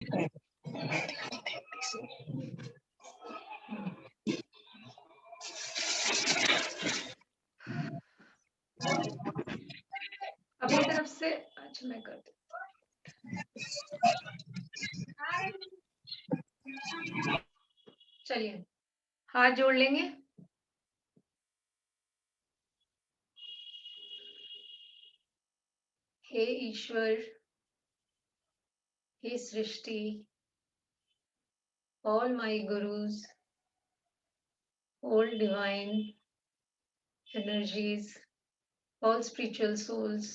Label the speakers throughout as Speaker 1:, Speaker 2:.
Speaker 1: अपनी तरफ से अच्छा मैं कर दूँ। चलिए, हाथ जोड़ लेंगे। हे ईश्वर, हे सृष्टि, all my gurus, all divine energies, all spiritual souls,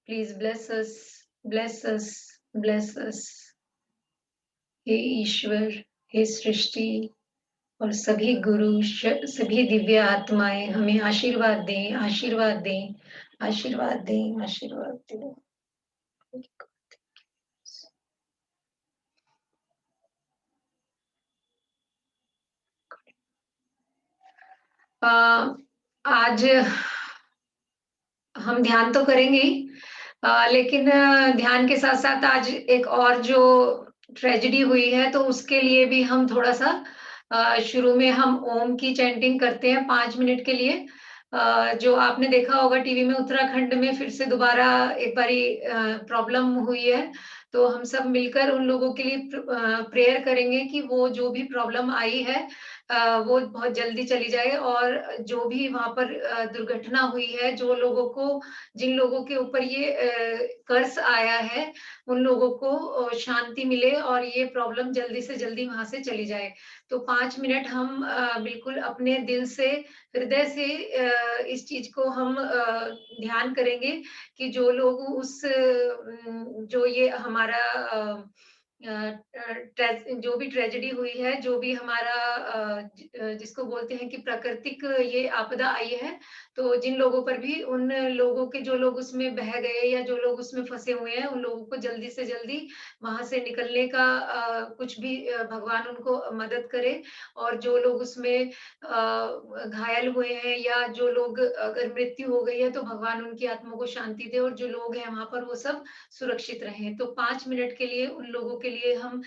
Speaker 1: please bless us, bless us, bless us. हे ईश्वर, हे सृष्टि और सभी गुरु, सभी दिव्य आत्माएं हमें आशीर्वाद दें, आशीर्वाद दें, आशीर्वाद दें, आशीर्वाद दें। आज हम ध्यान तो करेंगे ही, लेकिन ध्यान के साथ-साथ आज एक और जो ट्रेजेडी हुई है, तो उसके लिए भी हम थोड़ा-सा शुरू में हम ओम की चैंटिंग करते हैं 5 मिनट के लिए। जो आपने देखा होगा टीवी में उत्तराखंड में फिर से दोबारा एक बारी प्रॉब्लम हुई है, तो हम सब मिलकर उन लोगों के लिए प्रेयर करेंगे कि वो जो भी प्रॉब्लम आई है वो बहुत जल्दी चली जाए और जो भी वहाँ पर दुर्घटना हुई है, जो लोगों को जिन लोगों के ऊपर ये कर्स आया है, उन लोगों को शांति मिले और ये प्रॉब्लम जल्दी से जल्दी वहाँ से चली जाए। तो 5 मिनट हम बिल्कुल अपने दिल से, हृदय से इस चीज़ को हम ध्यान करेंगे कि जो लोग जो ये हमारा जो भी ट्रेजेडी हुई है, जो भी हमारा जिसको बोलते हैं कि प्राकृतिक ये आपदा आई है, तो जिन लोगों पर भी उन लोगों के जो लोग उसमें बह गए या जो लोग उसमें फँसे हुए हैं, उन लोगों को जल्दी से जल्दी वहाँ से निकलने का कुछ भी भगवान उनको मदद करे और जो लोग उसमें घायल हुए हैं या जो लोग अगर मृत्यु हो गई है, तो भगवान उनकी आत्मा को शांति दे और जो लोग हैं वहाँ पर वो सब सुरक्षित रहें। तो 5 मिनट के लिए उन लोगों के लिए हम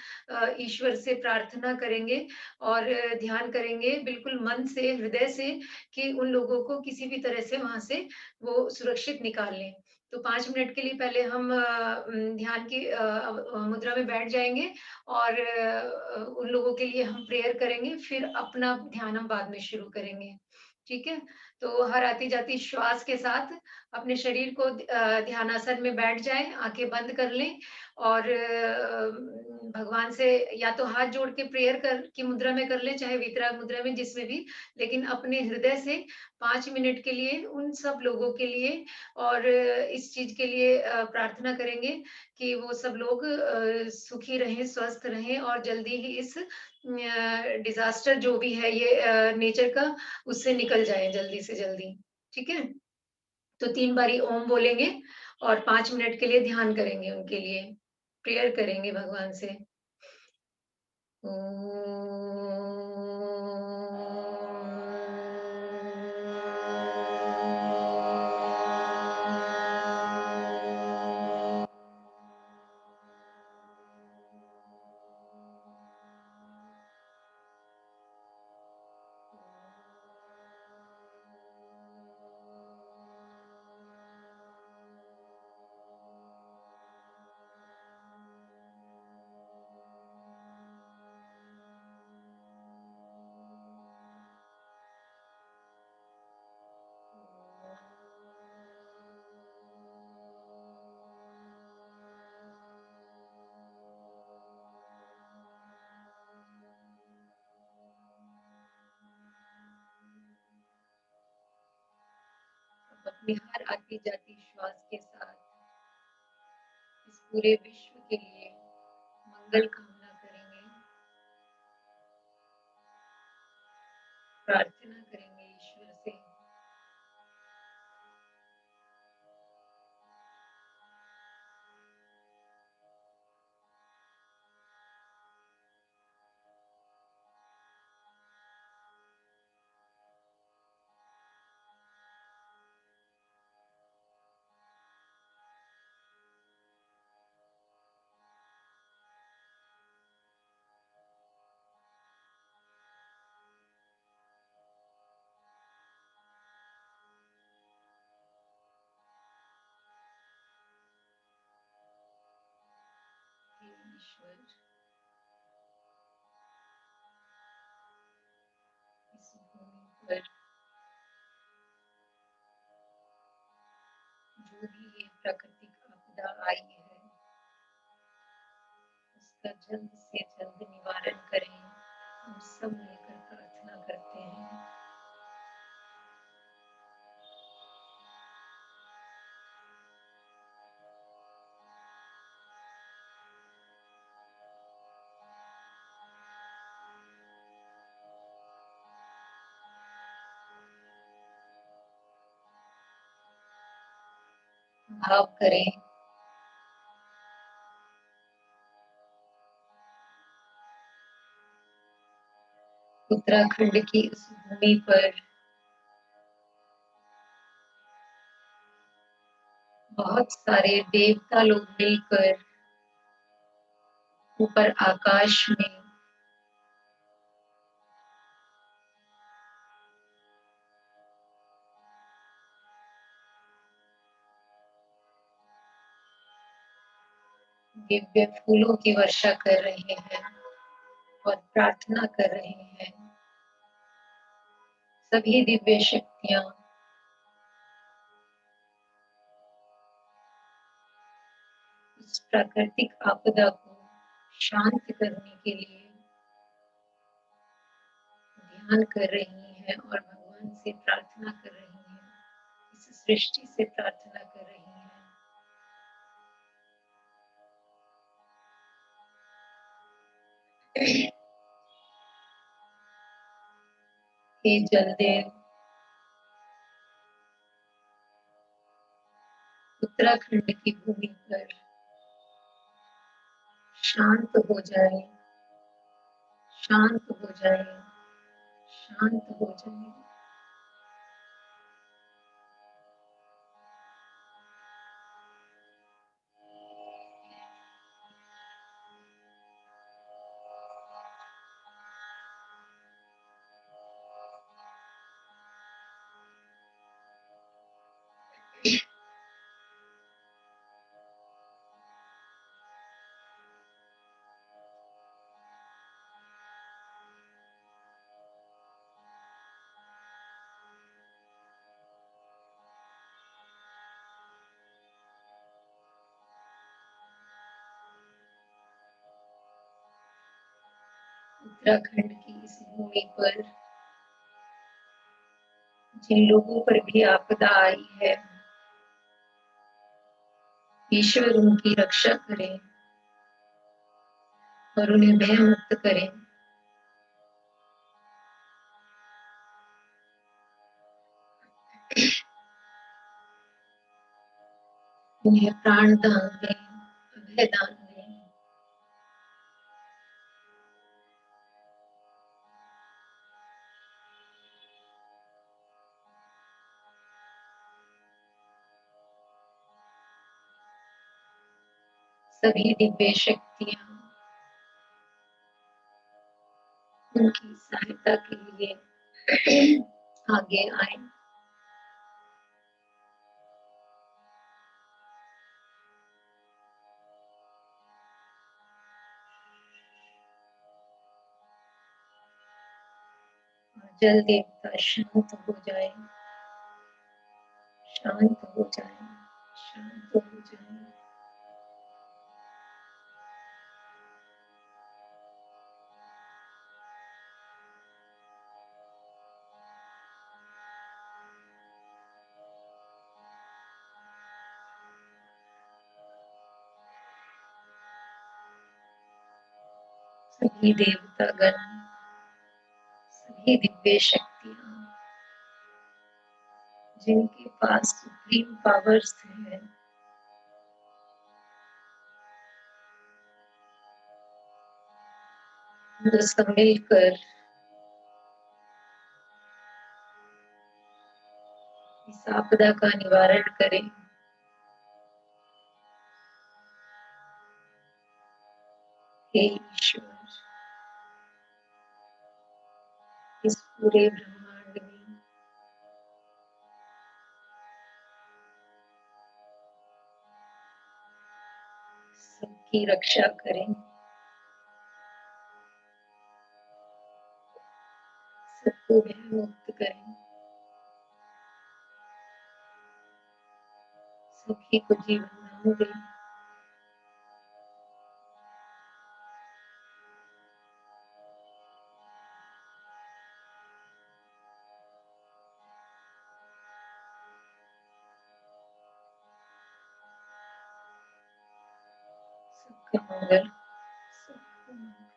Speaker 1: ईश्वर से प्रार्थना करेंगे और ध्यान करेंगे बिल्कुल मन से, हृदय से कि उन लोगों को किसी भी तरह से वहाँ से वो सुरक्षित निकाल लें। तो 5 मिनट के लिए पहले हम ध्यान की मुद्रा में बैठ जाएँगे और उन लोगों के लिए हम प्रेयर करेंगे, फिर अपना ध्यान हम बाद में शुरू करेंगे। ठीक है? तो हर आती-जाती श्वास के साथ अपने शरीर को ध्यानासन में बैठ जाएँ, आँखें बंद कर लें और भगवान से या तो हाथ जोड़ के प्रेयर कर की मुद्रा में कर लें, चाहे वितराग मुद्रा में जिसमें भी, लेकिन अपने हृदय से 5 मिनट के लिए उन सब लोगों के लिए और इस चीज़ के लिए प्रार्थना करेंगे कि वो सब लोग सुखी रहें, स्वस्थ रहें और जल्दी ही इस डिज़ास्टर जो भी है ये नेचर का, उससे निकल जाएँ जल्दी से जल्दी। ठीक है? तो 3 बारी ओम बोलेंगे और 5 मिनट के लिए ध्यान करेंगे उनके लिए, प्रेयर करेंगे भगवान से। अपनी हर आती-जाती श्वास के साथ इस पूरे विश्व के लिए मंगल कामना करेंगे, प्रार्थना करेंगे ईश्वर से। ईश्वर इस भूमि पर जो भी ये प्राकृतिक आपदा आई है उसका जल्द से जल्द निवारण करें। हम सब मिलकर प्रार्थना करते हैं। भाव करें उत्तराखंड की उस भूमि पर बहुत सारे देवता लोग मिलकर ऊपर आकाश में दिव्य फूलों की वर्षा कर रहे हैं और प्रार्थना कर रहे हैं। सभी दिव्य शक्तियां इस प्राकृतिक आपदा को शांत करने के लिए ध्यान कर रही हैं और भगवान से प्रार्थना कर रही हैं। इस सृष्टि से प्रार्थना कर रही हैं। हे जलदेव, उत्तराखंड की भूमि पर शांत हो जाए, शांत हो जाए, शांत हो जाए। उत्तराखंड की इस भूमि पर जिन लोगों पर भी आपदा आई है, ईश्वर उनकी रक्षा करें और उन्हें भय मुक्त करें। उन्हें प्राण दान दें, अभय दान दें। सभी दिव्य शक्तियां उनकी सहायता के लिए आगे आए। जल देवता शांत हो जाए, शांत हो जाए, शांत हो जाए। सभी देवतागण, सभी दिव्य शक्तियां जिनके पास सुप्रीम पावर्स है, वो सब मिलकर इस आपदा का निवारण करें। हे ईश्वर, इस पूरे ब्रह्मांड में सबकी रक्षा करें। को भय मुक्त करें, सभी को जीवन दान दें। सबका मंगल, सबका मंगल।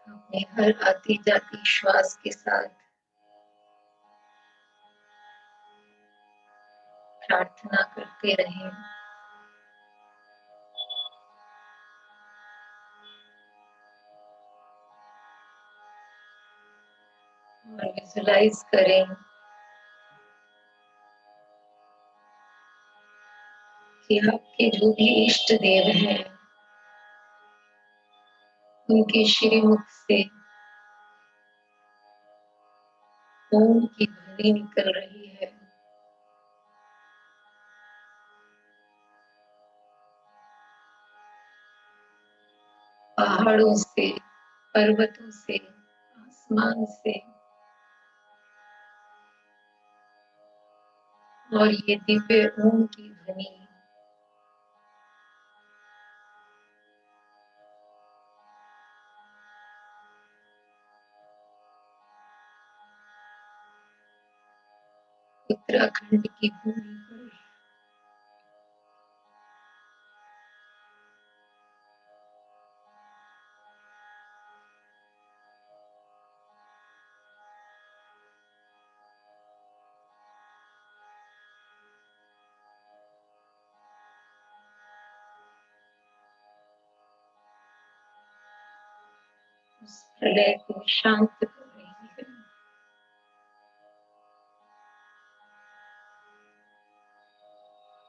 Speaker 1: अपने हर आती जाती श्वास के साथ प्रार्थना करते रहें। और विजुलाइज करें कि आपके जो भी इष्ट देव हैं, उनके श्रीमुख से ओम की ध्वनि निकल रही है। पहाड़ों से, पर्वतों से, आसमान से, और ये दिव्य ओम की ध्वनि उत्तराखंड की भूमि पर उस प्रलय को शांत कर रही है।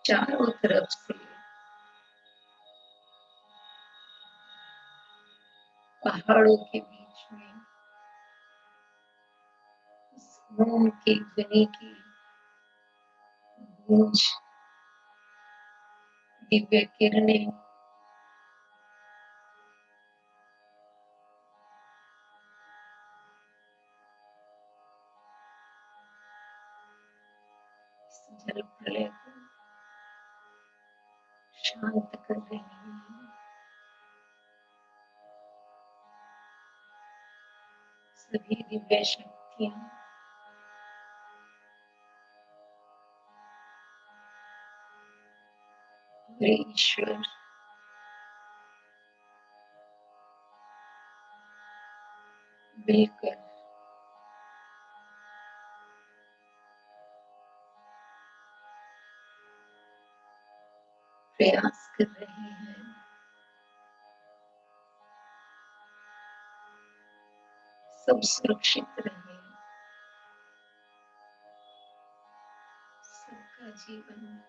Speaker 1: चारों तरफ से पहाड़ों के बीच में उस ओम की ध्वनि की गूंज, दिव्य किरणें जल प्रलय को शांत कर रही है। सभी दिव्य शक्तियां और ईश्वर मिलकर प्रयास कर रहे हैं सब सुरक्षित रहे, सबका जीवन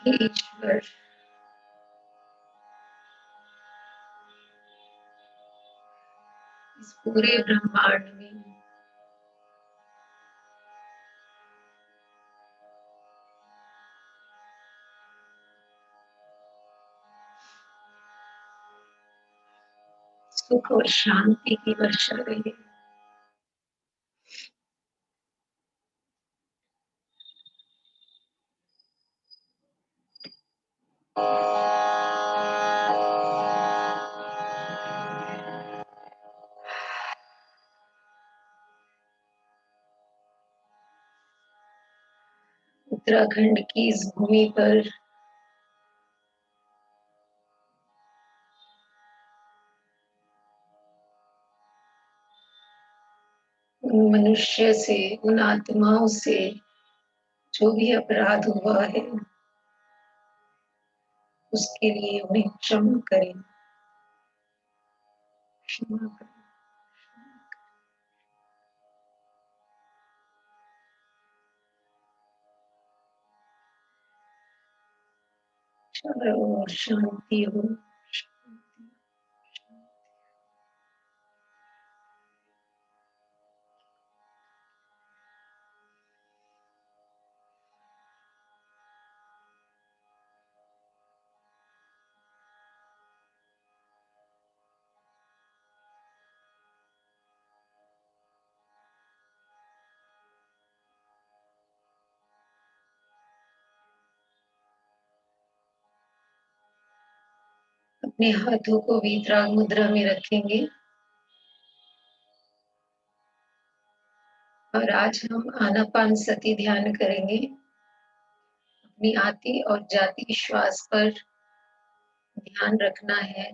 Speaker 1: हे ईश्वर, इस पूरे ब्रह्मांड में सुख और शांति की वर्षा रहे। उत्तराखंड की इस भूमि पर उन मनुष्य से, उन आत्माओं से जो भी अपराध हुआ है, उसके लिए उन्हें क्षमा करें, क्षमा करें। और शांति हो, शांति। अपने हाथों को वीतराग मुद्रा में रखेंगे और आज हम आनापान सती ध्यान करेंगे। अपनी आती और जाती श्वास पर ध्यान रखना है,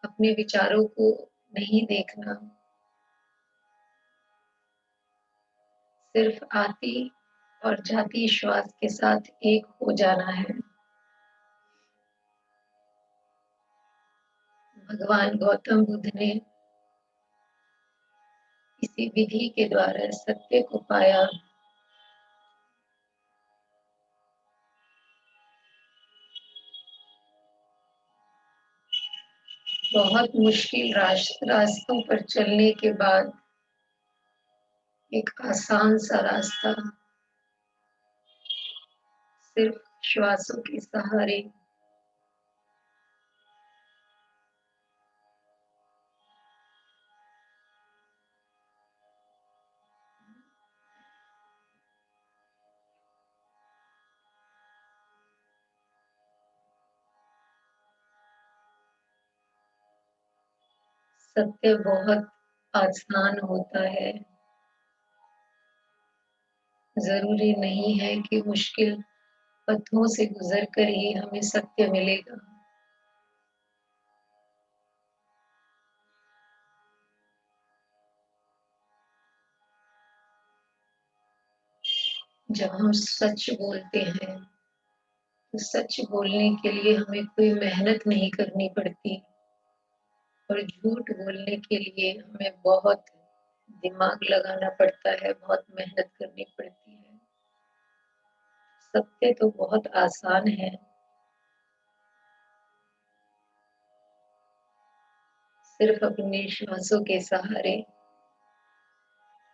Speaker 1: अपने विचारों को नहीं देखना, सिर्फ आती और जाती श्वास के साथ एक हो जाना है। भगवान गौतम बुद्ध ने इसी विधि के द्वारा सत्य को पाया। बहुत मुश्किल रास्तों पर चलने के बाद एक आसान सा रास्ता, सिर्फ श्वासों के सहारे। सत्य बहुत आसान होता है, जरूरी नहीं है कि मुश्किल पथों से गुजर कर ही हमें सत्य मिलेगा। जब हम सच बोलते हैं तो सच बोलने के लिए हमें कोई मेहनत नहीं करनी पड़ती, और झूठ बोलने के लिए हमें बहुत दिमाग लगाना पड़ता है, बहुत मेहनत करनी पड़ती है। सत्य तो बहुत आसान है, सिर्फ अपने श्वासों के सहारे,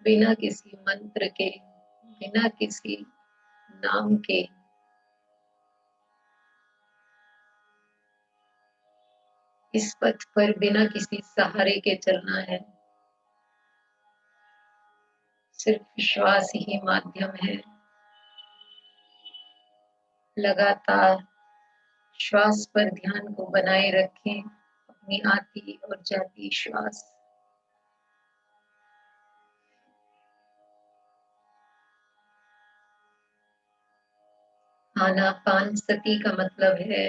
Speaker 1: बिना किसी मंत्र के, बिना किसी नाम के, इस पथ पर बिना किसी सहारे के चलना है। सिर्फ श्वास ही माध्यम है, लगातार श्वास पर ध्यान को बनाए रखें, अपनी आती और जाती श्वास। आनापानसति का मतलब है,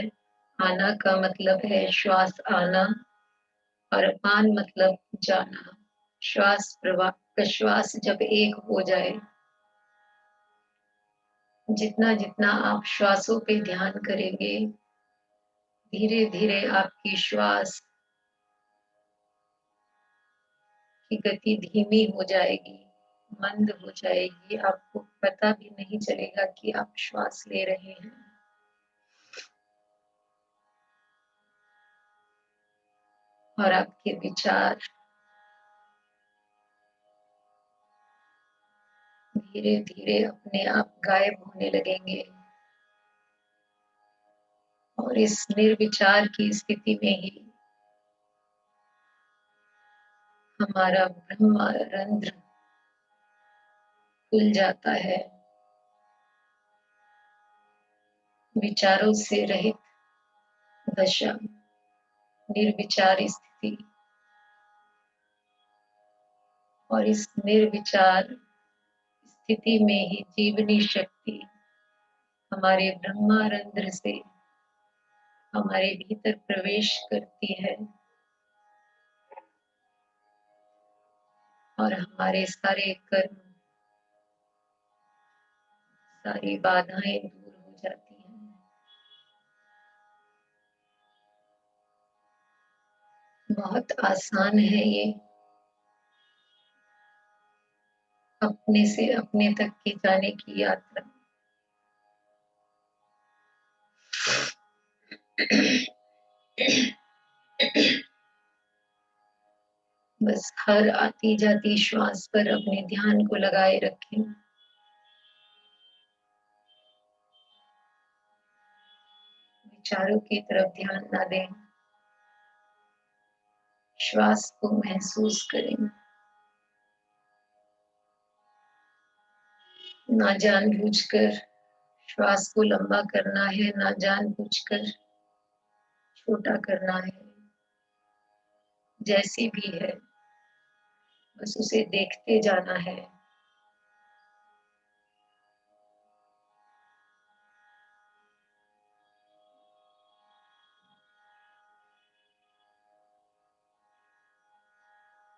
Speaker 1: आना का मतलब है श्वास आना और अपान मतलब जाना। श्वास प्रवाह प्रश्वास जब एक हो जाए, जितना जितना आप श्वासों पे ध्यान करेंगे, धीरे धीरे आपकी श्वास की गति धीमी हो जाएगी, मंद हो जाएगी। आपको पता भी नहीं चलेगा कि आप श्वास ले रहे हैं। और आपके विचार धीरे धीरे अपने आप गायब होने लगेंगे। और इस निर्विचार की स्थिति में ही हमारा ब्रह्मरंध्र खुल जाता है। विचारों से रहित दशा, निर्विचार स्थिति। और इस निर्विचार स्थिति में ही जीवनी शक्ति हमारे ब्रह्मारंध्र से हमारे भीतर प्रवेश करती है और हमारे सारे कर्म, सारी बाधाएं दूर हो जाती हैं। बहुत आसान है ये, अपने से अपने तक की जाने की यात्रा। बस हर आती जाती श्वास पर अपने ध्यान को लगाए रखें। विचारों की तरफ ध्यान ना दें, श्वास को महसूस करें। ना जानबूझकर श्वास को लंबा करना है, ना जानबूझकर छोटा करना है। जैसी भी है, बस उसे देखते जाना है।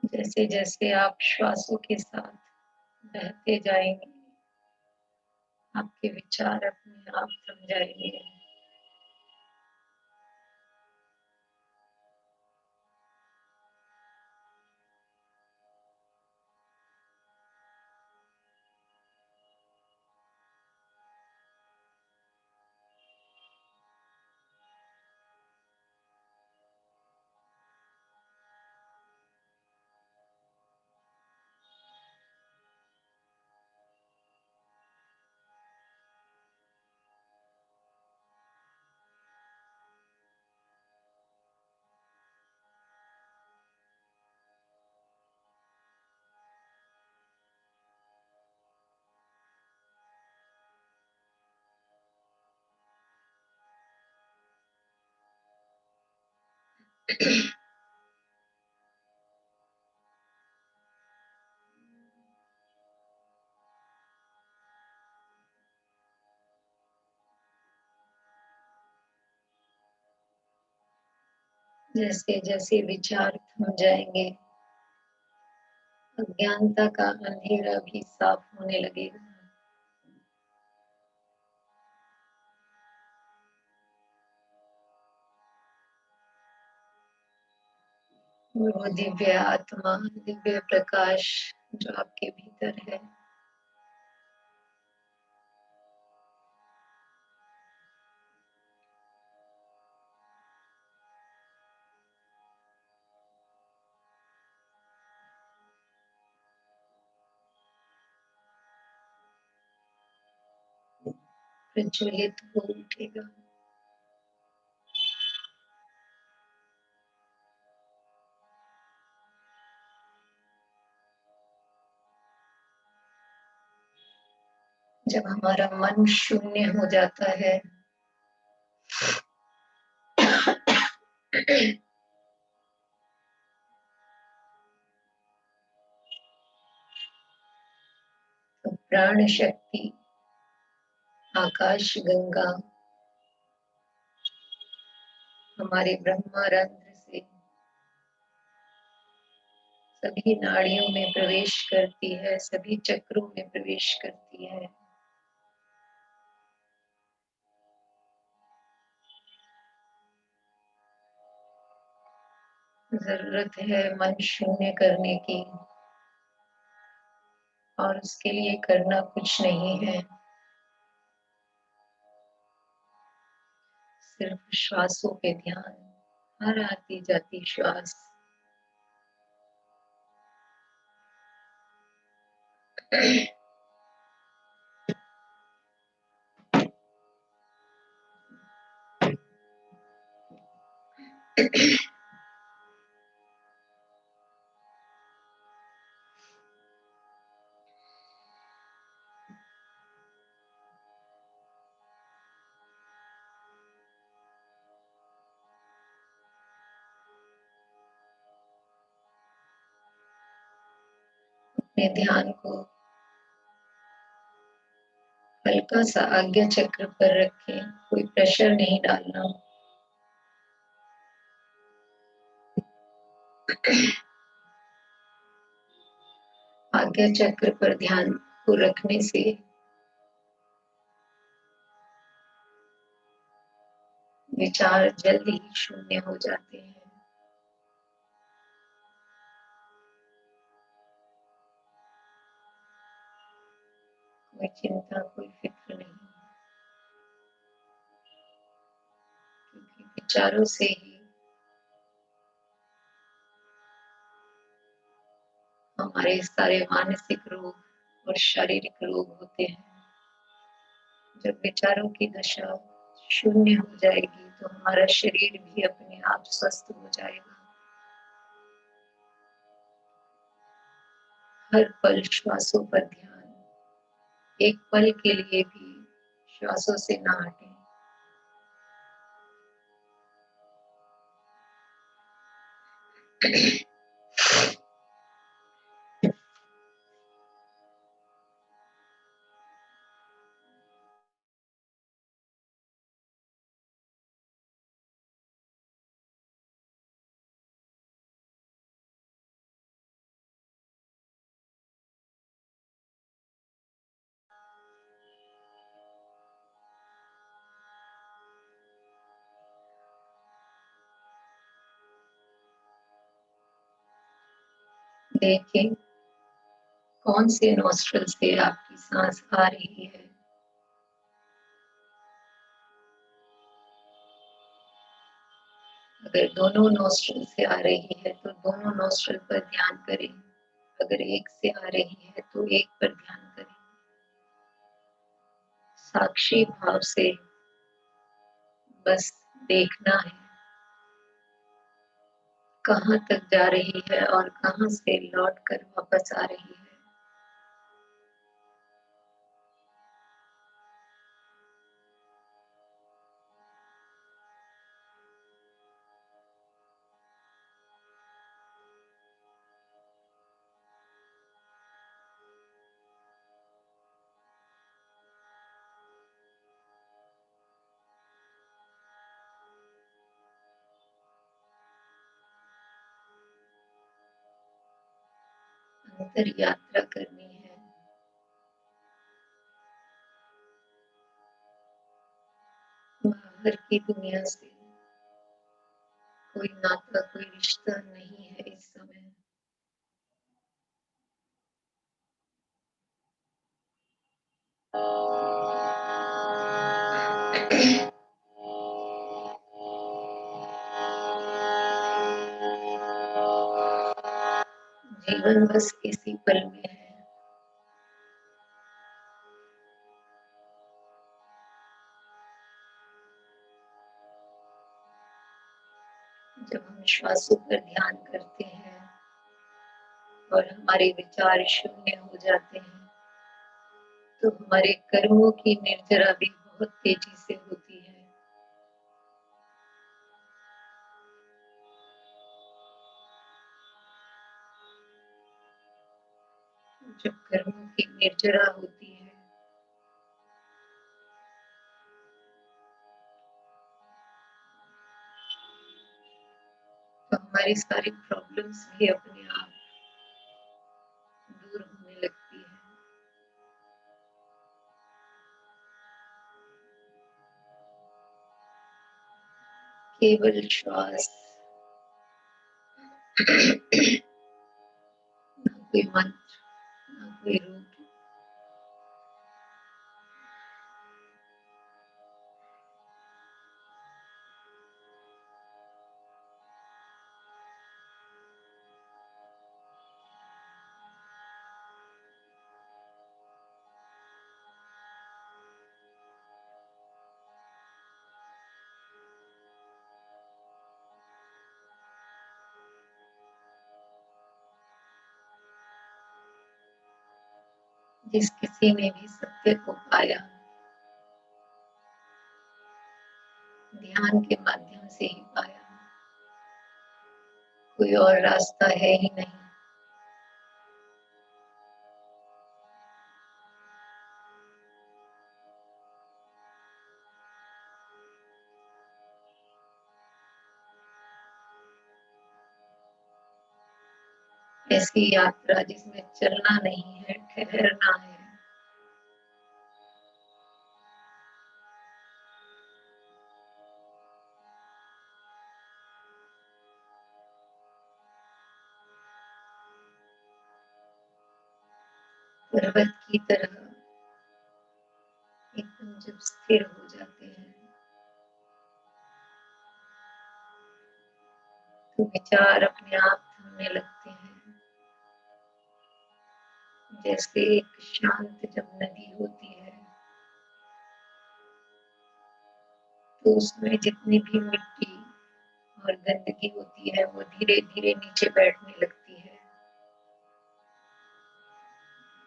Speaker 1: जैसे जैसे आप श्वासों के साथ बहते जाएंगे, आपके विचार अपने आप थम जाएंगे। जैसे जैसे विचार थम जाएंगे, अज्ञानता का अंधेरा भी साफ होने लगेगा। वो दिव्य आत्मा, दिव्य प्रकाश जो आपके भीतर है, प्रज्वलित हो उठेगा। जब हमारा मन शून्य हो जाता है, तो प्राण शक्ति, आकाश गंगा हमारे ब्रह्मारंध्र से सभी नाड़ियों में प्रवेश करती है, सभी चक्रों में प्रवेश करती है। जरूरत है मन शून्य करने की, और उसके लिए करना कुछ नहीं है, सिर्फ श्वासों पे ध्यान, हर आती जाती श्वास। अपने ध्यान को हल्का सा आज्ञा चक्र पर रखें, कोई प्रेशर नहीं डालना। आज्ञा चक्र पर ध्यान को रखने से विचार जल्द ही शून्य हो जाते हैं। कोई चिंता, कोई फिक्र नहीं, क्योंकि विचारों से ही हमारे सारे मानसिक रोग और शारीरिक रोग होते हैं। जब विचारों की दशा शून्य हो जाएगी तो हमारा शरीर भी अपने आप स्वस्थ हो जाएगा। हर पल श्वासों पर ध्यान, एक पल के लिए भी श्वासों से ना हटें। देखें कौन से नॉस्ट्रल से आपकी सांस आ रही है। अगर दोनों नॉस्ट्रल से आ रही है तो दोनों नॉस्ट्रल पर ध्यान करें। अगर एक से आ रही है तो एक पर ध्यान करें। साक्षी भाव से बस देखना है कहाँ तक जा रही है और कहाँ से लौट कर वापस आ रही है। अंतर यात्रा करनी है, बाहर की दुनिया से कोई नाता, कोई रिश्ता नहीं है इस समय। जीवन बस इसी पल में है। जब हम श्वासों पर ध्यान करते हैं और हमारे विचार शून्य हो जाते हैं तो हमारे कर्मों की निर्जरा भी बहुत तेजी से होती है। जब कर्मों की निर्जरा होती है तो हमारी सारी प्रॉब्लम्स भी अपने आप दूर होने लगती है। केवल श्वास, ना कोई मंत्र, ना कोई रूप, जिस किसी ने भी सत्य को पाया ध्यान के माध्यम से ही पाया, कोई और रास्ता है ही नहीं। ऐसी यात्रा जिसमें चलना नहीं है, ठहरना है। पर्वत की तरह एकदम जब स्थिर हो जाते हैं तो विचार अपने आप थमने लगते हैं। जैसे एक शांत जब नदी होती है तो उसमें जितनी भी मिट्टी और गंदगी होती है वो धीरे धीरे नीचे बैठने लगती है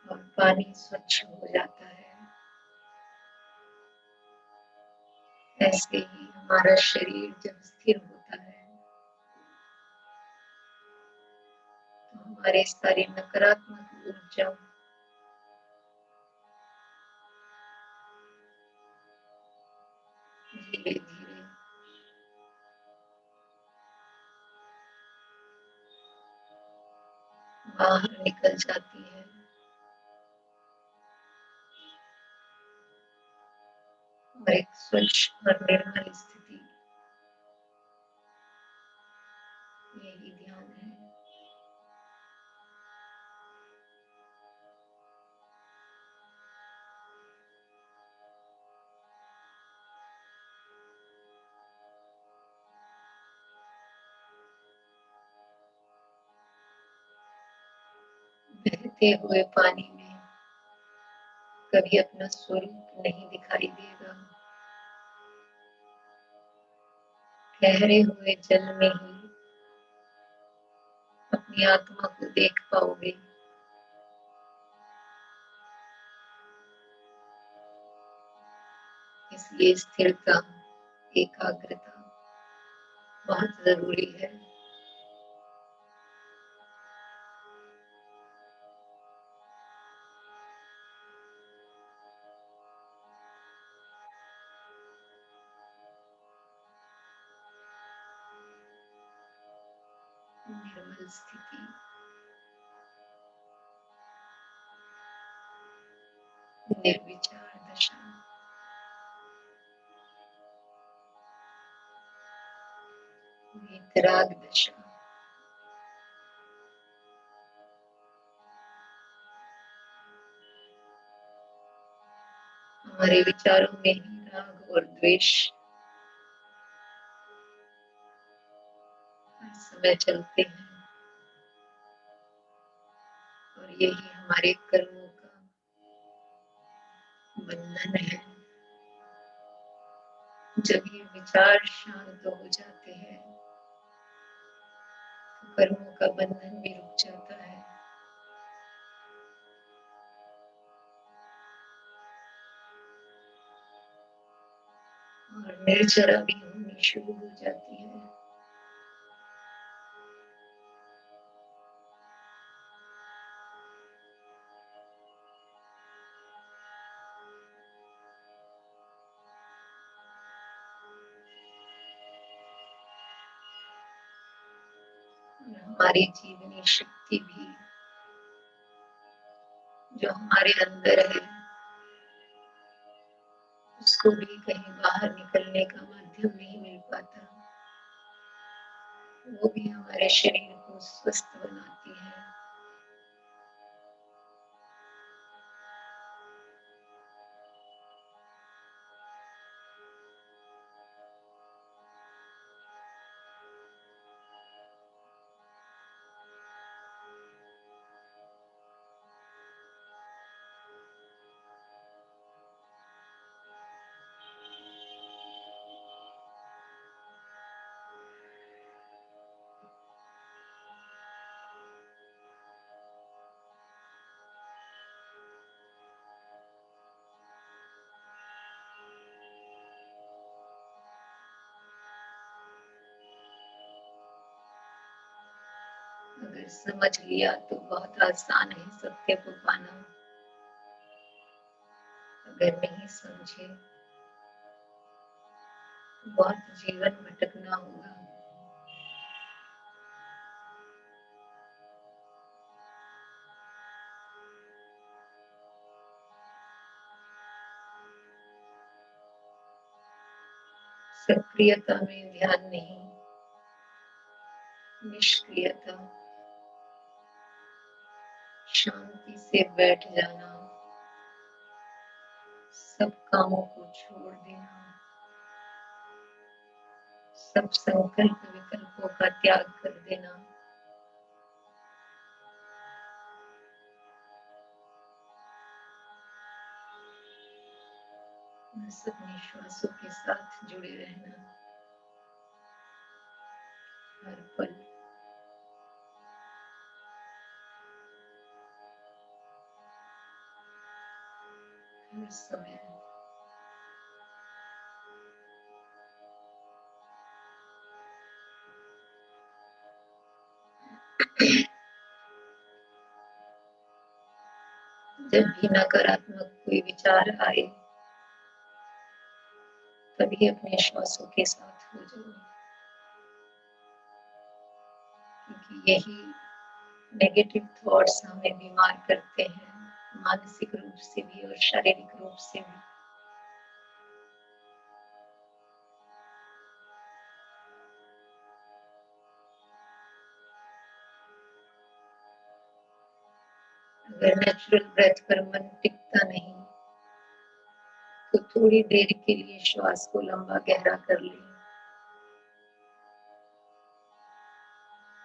Speaker 1: और पानी स्वच्छ हो जाता है। ऐसे ही हमारा शरीर जब स्थिर होता है तो हमारी सारी नकारात्मक ऊर्जा धीरे धीरे बाहर निकल जाती है और एक स्वच्छ और निर्मल स्थिति, यही ध्यान है। बहते हुए पानी में कभी अपना स्वरूप नहीं दिखाई देगा, ठहरे हुए जल में ही अपनी आत्मा को देख पाओगे। इसलिए स्थिरता, एकाग्रता बहुत जरूरी है। निर्मल स्थिति, निर्विचार दशा, वितराग दशा, हमारे विचारों में ही राग और द्वेष हर समय चलते हैं और यही हमारे कर्मों का बंधन है। जब ये विचार शांत हो जाते हैं तो कर्मों का बंधन भी रुक जाता है और निर्जरा भी होनी शुरू हो जाती है। हमारी जीवनी शक्ति भी जो हमारे अंदर है, उसको भी कहीं बाहर निकलने का माध्यम नहीं मिल पाता। वो भी हमारे शरीर को स्वस्थ बनाती है। अगर समझ लिया तो बहुत आसान है सत्य को पाना। अगर नहीं समझे तो बहुत जीवन भटकना होगा। सक्रियता में ध्यान नहीं, निष्क्रियता, शांति से बैठ जाना, सब कामों को छोड़ देना, सब संकल्प विकल्पों का त्याग कर देना, बस अपने श्वासों के साथ जुड़े रहना हर पल। हर समय जब भी नकारात्मक कोई विचार आए, तभी अपने श्वासों के साथ हो जाओ, क्योंकि यही नेगेटिव थॉट्स हमें बीमार करते हैं, मानसिक रूप से भी और शारीरिक रूप से भी। अगर नेचुरल ब्रेथ पर मन टिकता नहीं तो थोड़ी देर के लिए श्वास को लंबा गहरा कर ले।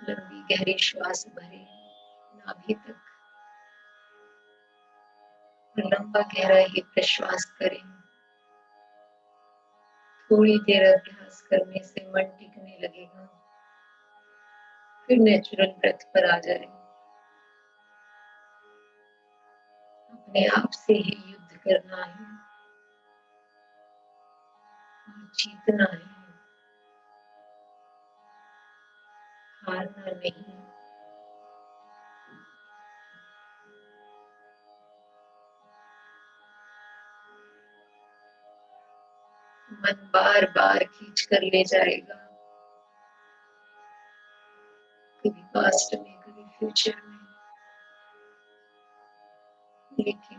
Speaker 1: लंबी गहरी श्वास भरे नाभि तक, लंबा गहरा ही प्रश्वास करें। थोड़ी देर अभ्यास करने से मन टिकने लगेगा, फिर नेचुरल ब्रेथ पर आ जाए। अपने आप से ही युद्ध करना है और जीतना है, हारना नहीं। मन बार बार खींच कर ले जाएगा, कभी पास्ट में, कभी फ्यूचर में, लेकिन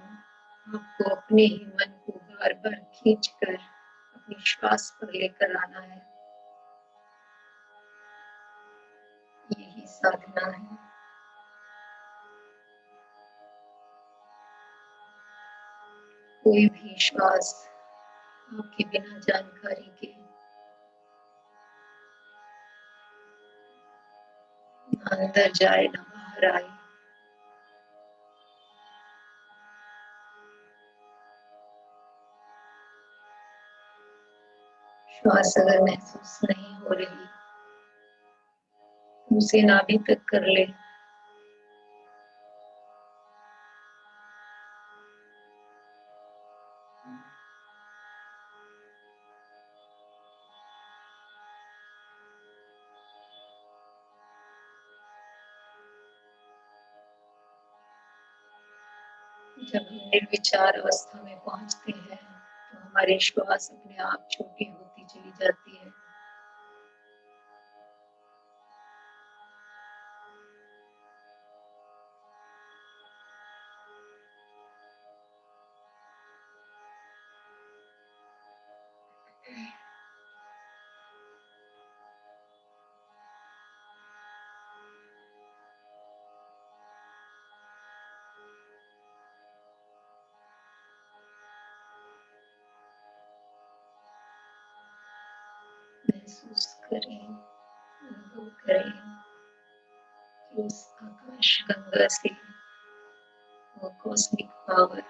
Speaker 1: आपको अपने ही मन को बार बार खींच कर अपनी श्वास पर लेकर आना है। यही साधना है। कोई भी श्वास आपके बिना जानकारी के ना अंदर जाए ना बाहर आए। श्वास अगर महसूस नहीं हो रही, उसे नाभि तक कर ले। जब हम निर्विचार अवस्था में पहुंचते हैं तो हमारी श्वास अपने आप छोटी होती चली जाती है। महसूस करें, अनुभव करें कि उस आकाश गंगा से वो कॉस्मिक पावर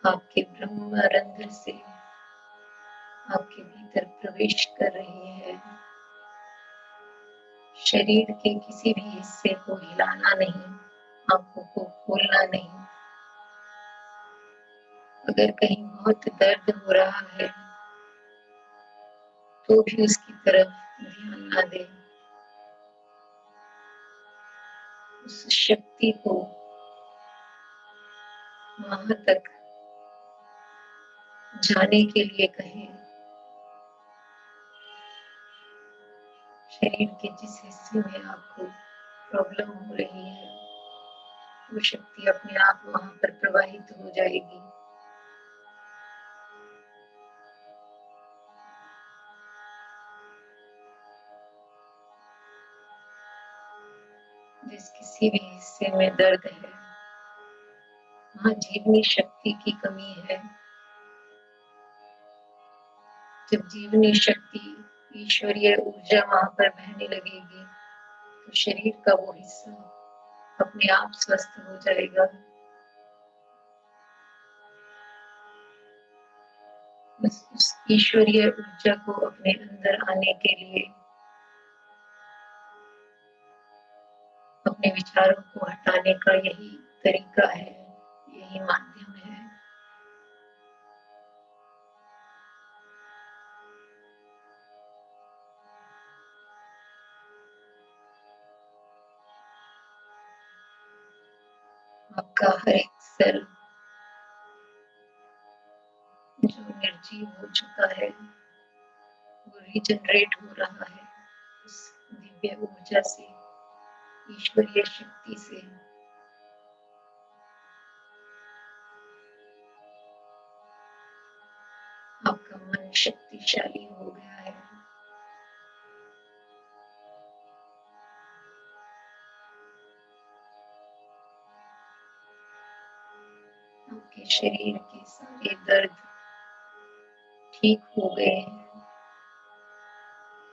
Speaker 1: आपके ब्रह्म रंध्र से आपके भीतर प्रवेश कर रही है। शरीर के किसी भी हिस्से को हिलाना नहीं, आंखों को खोलना नहीं। अगर कहीं बहुत दर्द हो रहा है तो भी उसकी तरफ ध्यान ना दें। उस शक्ति को वहां तक जाने के लिए कहें। शरीर के जिस हिस्से में आपको प्रॉब्लम हो रही है वो शक्ति अपने आप वहां पर प्रवाहित हो जाएगी। जिस किसी भी हिस्से में दर्द है वहां जीवनी शक्ति की कमी है। जब जीवनी शक्ति, ईश्वरीय ऊर्जा वहां पर बहने लगेगी तो शरीर का वो हिस्सा अपने आप स्वस्थ हो जाएगा। बस उस ईश्वरीय ऊर्जा को अपने अंदर आने के लिए अपने विचारों को हटाने का यही तरीका है, यही माध्यम है। आपका हर एक सेल जो निर्जीव हो चुका है वो रीजनरेट हो रहा है उस दिव्य ऊर्जा से, ईश्वरीय शक्ति से। आपका मन शक्तिशाली हो गया है। आपके शरीर के सारे दर्द ठीक हो गए हैं।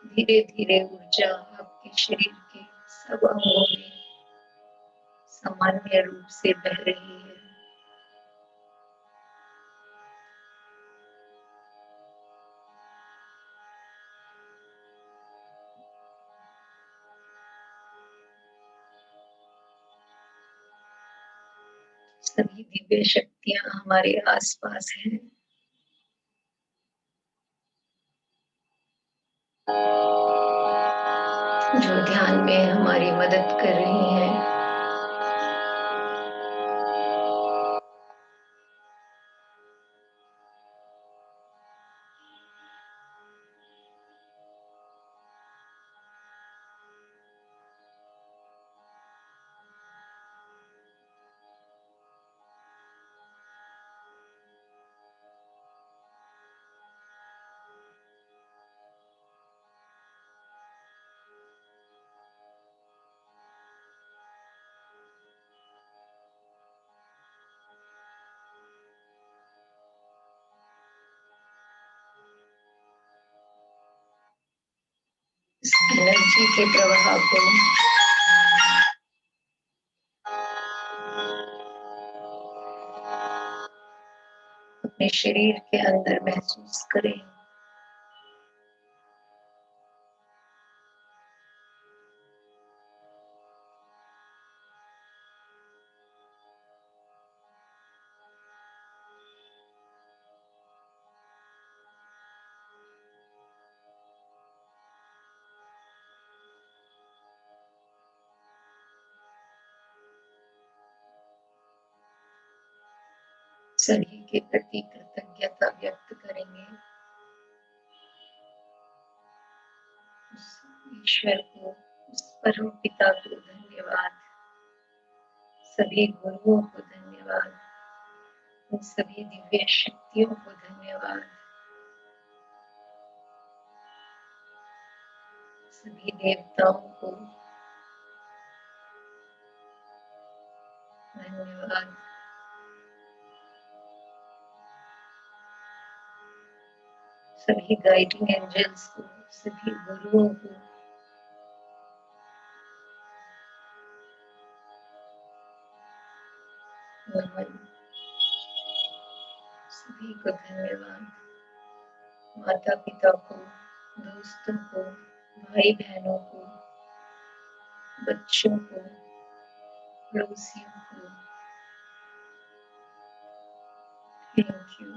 Speaker 1: धीरे धीरे ऊर्जा आपके शरीर के सब अंगों में सामान्य रूप से बह रही है। सभी दिव्य शक्तियां हमारे आसपास हैं। जो ध्यान में हमारी मदद कर रही हैं। इस एनर्जी के प्रवाह को अपने शरीर के अंदर महसूस करें। सभी के प्रति कृतज्ञता व्यक्त करेंगे। उस ईश्वर को, उस परम पिता को धन्यवाद, सभी गुरुओं को धन्यवाद, उन सभी दिव्य शक्तियों को धन्यवाद सभी देवताओं को धन्यवाद। सभी गाइडिंग एंजल्स को, सभी गुरुओं को नमन। सभी को धन्यवाद। माता पिता को, दोस्तों को, भाई बहनों को, बच्चों को, पड़ोसियों को थैंक यू।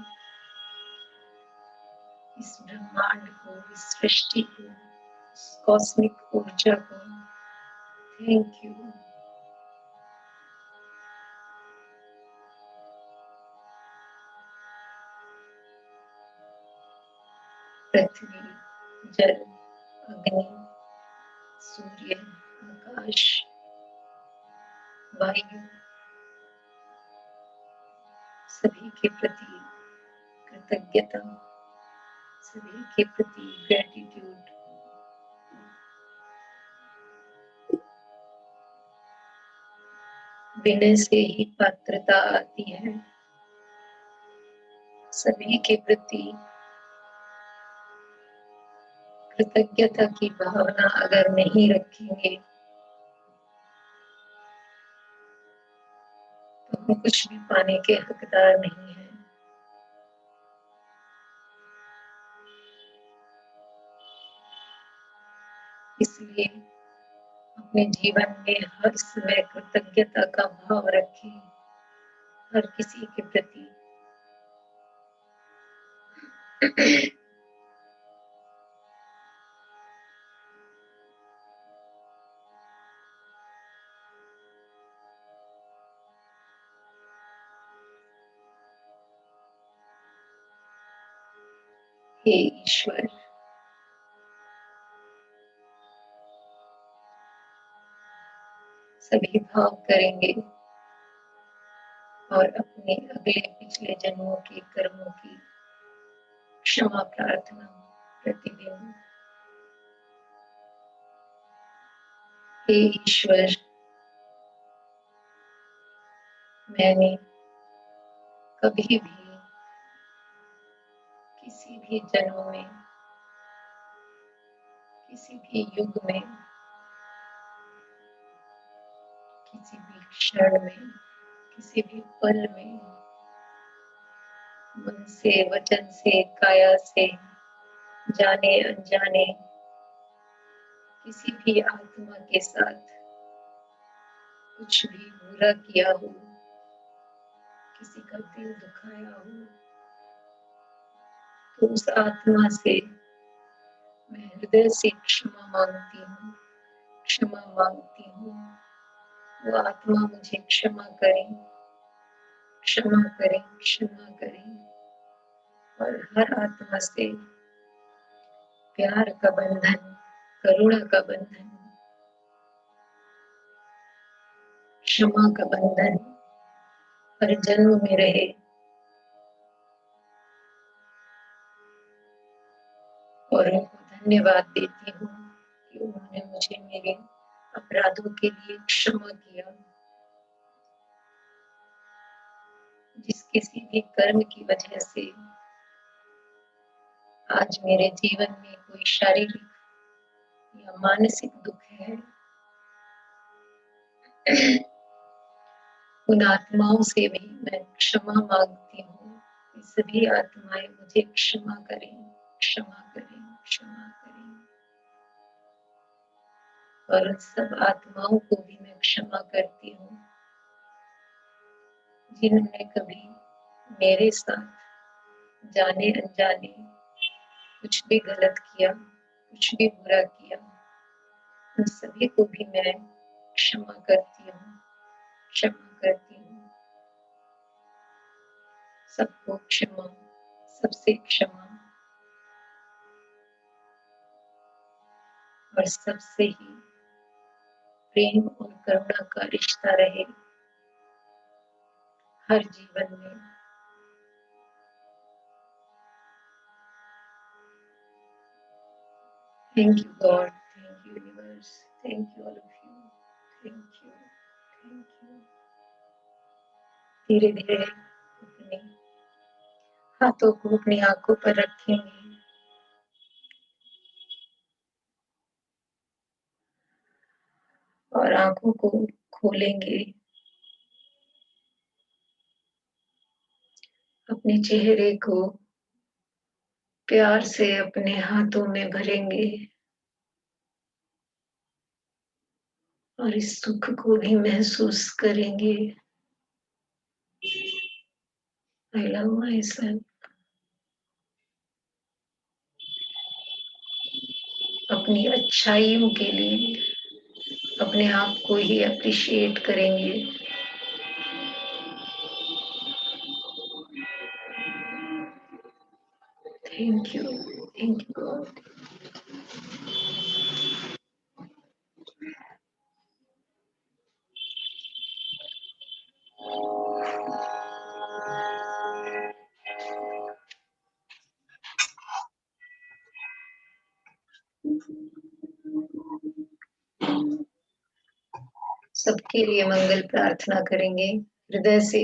Speaker 1: इस ब्रह्मांड को, इस सृष्टि को, इस कॉस्मिक ऊर्जा को थैंक यू। पृथ्वी, जल, अग्नि, सूर्य, आकाश, वायु, सभी के प्रति कृतज्ञता, सभी के प्रति ग्रेटिट्यूड। विनय से ही पात्रता आती है। सभी के प्रति कृतज्ञता की भावना अगर नहीं रखेंगे तो हम कुछ भी पाने के हकदार नहीं हैं। इसलिए अपने जीवन में हर समय कृतज्ञता का भाव रखें, हर किसी के प्रति। हे ईश्वर, सभी भाव करेंगे और अपने अगले पिछले जन्मों के कर्मों की क्षमा प्रार्थना प्रतिदिन। हे ईश्वर, मैंने कभी भी किसी भी जन्म में, किसी भी युग में, किसी भी क्षण में, किसी भी पल में मन से, वचन से, काया से, जाने अनजाने किसी भी आत्मा के साथ कुछ भी बुरा किया हो, किसी का दिल दुखाया हो, तो उस आत्मा से मैं हृदय से क्षमा मांगती हूँ, क्षमा मांगती हूँ। वो आत्मा मुझे क्षमा करे, क्षमा करे, क्षमा करे। और हर आत्मा से प्यार का बंधन, करुणा का बंधन, क्षमा का बंधन हर जन्म में रहे। और उनको धन्यवाद देती हूँ कि उन्होंने मुझे मेरे अपराधों के लिए क्षमा किया। जिस किसी भी कर्म की वजह से आज मेरे जीवन में कोई शारीरिक या मानसिक दुख है, उन आत्माओं से भी मैं क्षमा मांगती हूँ। सभी आत्माएं मुझे क्षमा करें, क्षमा करें, क्षमा करें। और उन सब आत्माओं को भी मैं क्षमा करती हूँ जिन्होंने कभी मेरे साथ जाने अनजाने कुछ भी गलत किया, कुछ भी बुरा किया। उन सभी को भी मैं क्षमा करती हूँ, क्षमा करती हूँ। सबको क्षमा, सबसे क्षमा, और सबसे ही प्रेम और करुणा का रिश्ता रहे हर जीवन में। Thank you God, thank yours. Thank you, all of you. Thank you. Thank you. धीरे धीरे अपने हाथों को अपनी आंखों पर रखेंगे और आंखों को खोलेंगे। अपने चेहरे को प्यार से अपने हाथों में भरेंगे और इस सुख को भी महसूस करेंगे। I love myself. अपनी अच्छाइयों के लिए अपने आप को ही अप्रिशिएट करेंगे। Thank you God. सबके लिए मंगल प्रार्थना करेंगे हृदय से।